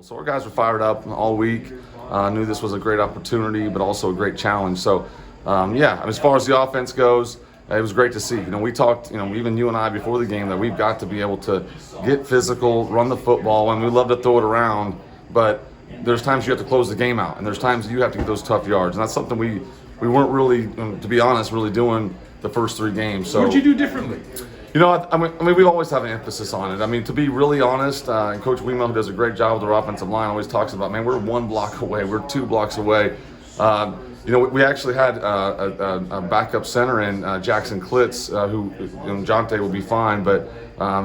So our guys were fired up all week. Knew this was a great opportunity, but also a great challenge. So, as far as the offense goes, it was great to see. We talked, even you and I before the game, that we've got to be able to get physical, run the football, and we love to throw it around, but there's times you have to close the game out, and there's times you have to get those tough yards, and that's something we weren't really, to be honest, really doing the first 3 games. So what'd you do differently? We've always had an emphasis on it. To be really honest, and Coach Wemo, who does a great job with our offensive line, always talks about, we're 1 block away, we're 2 blocks away. We actually had a backup center in Jackson Klitz, who Jonte will be fine, but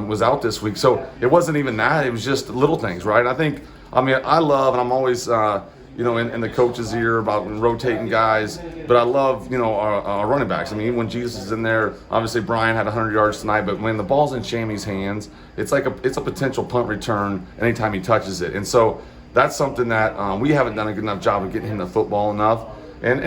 was out this week. So it wasn't even that; it was just little things, right? I love, and I'm always, in the coach's ear about rotating guys, but I love, our running backs. When Jesus is in there, obviously Brian had 100 yards tonight, but when the ball's in Shammy's hands, it's a potential punt return anytime he touches it. And so that's something that we haven't done a good enough job of getting him the football enough. And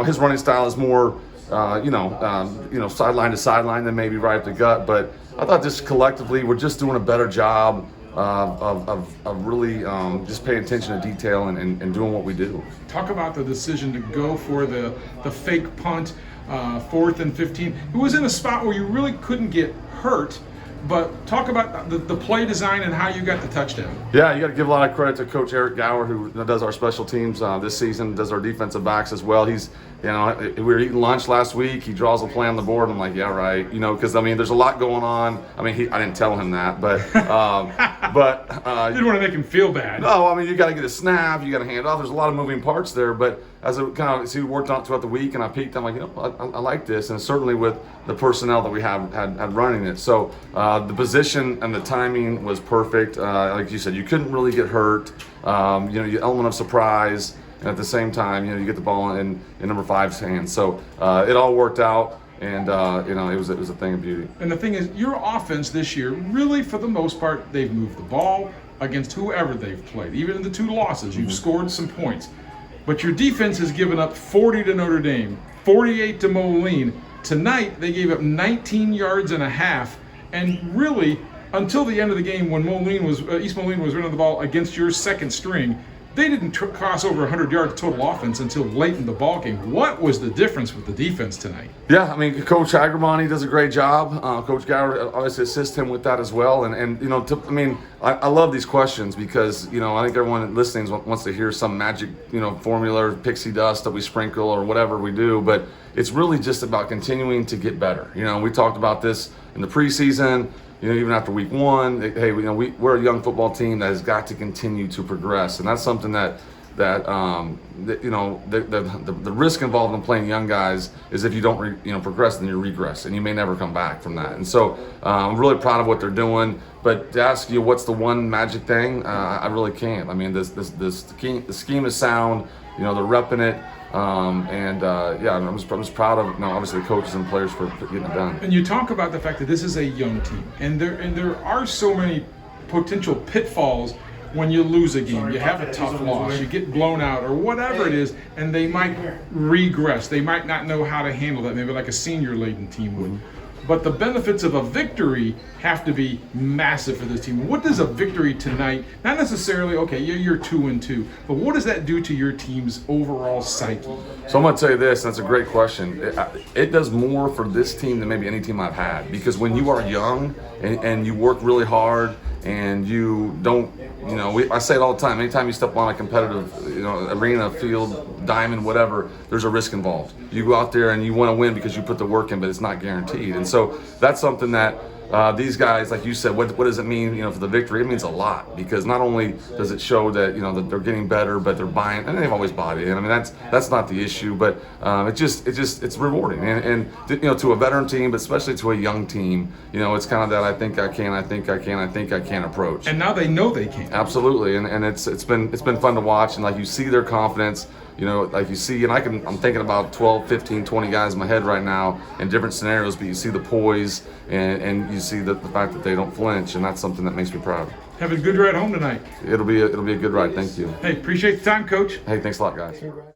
his running style is more, sideline to sideline than maybe right up the gut. But I thought just collectively we're just doing a better job of really just paying attention to detail and doing what we do. Talk about the decision to go for the fake punt, 4th and 15. It was in a spot where you really couldn't get hurt. But talk about the play design and how you got the touchdown. Yeah, you got to give a lot of credit to Coach Eric Gower, who does our special teams this season, does our defensive backs as well. He's, we were eating lunch last week. He draws a play on the board. I'm like, yeah, right. Because there's a lot going on. I didn't tell him that, but you didn't want to make him feel bad. No, you got to get a snap. You got to hand it off. There's a lot of moving parts there, but as we worked on it throughout the week, and I peeked, I'm like, I like this, and certainly with the personnel that we had running it. So the position and the timing was perfect. Like you said, you couldn't really get hurt. The element of surprise, and at the same time, you get the ball in number 5's hands. So it all worked out, and it was a thing of beauty. And the thing is, your offense this year, really for the most part, they've moved the ball against whoever they've played. Even in the 2 losses, you've scored some points. But your defense has given up 40 to Notre Dame, 48 to Moline. Tonight, they gave up 19 yards and a half. And really, until the end of the game, when East Moline was running the ball against your second string, they didn't cross over 100 yards total offense until late in the ball game. What was the difference with the defense tonight? Yeah, Coach Agramani does a great job. Coach Gower obviously assists him with that as well. I love these questions because, I think everyone listening wants to hear some magic, formula or pixie dust that we sprinkle or whatever we do. But it's really just about continuing to get better. We talked about this in the preseason. Even after week 1, hey, we're a young football team that has got to continue to progress, and that's something that the risk involved in playing young guys is if you don't progress, then you regress, and you may never come back from that. And so I'm really proud of what they're doing. But to ask you what's the one magic thing, I really can't. The scheme is sound. They're repping it. I'm just proud of obviously the coaches and players for getting it done. And you talk about the fact that this is a young team, and there are so many potential pitfalls when you lose a game. You have a tough loss, you get blown out, or whatever it is, and they might regress. They might not know how to handle that, maybe like a senior-laden team would. But the benefits of a victory have to be massive for this team. What does a victory tonight, not necessarily, okay, you're 2-2, but what does that do to your team's overall psyche? So I'm going to tell you this, and that's a great question. It does more for this team than maybe any team I've had. Because when you are young and you work really hard and you don't, I say it all the time, anytime you step on a competitive, arena, field, diamond, whatever, there's a risk involved. You go out there and you want to win because you put the work in, but it's not guaranteed. And so that's something that these guys, like you said, what does it mean, for the victory? It means a lot, because not only does it show that, that they're getting better, but they're buying, and they've always bought it. That's not the issue, but it's rewarding. And to a veteran team, but especially to a young team, it's kind of that I think I can approach. And now they know they can. Absolutely, and it's been fun to watch, and like you see their confidence. Like you see, and I'm thinking about 12, 15, 20 guys in my head right now in different scenarios, but you see the poise and you see the fact that they don't flinch, and that's something that makes me proud. Have a good ride home tonight. It'll be a good ride. Thank you. Hey, appreciate the time, Coach. Hey, thanks a lot, guys.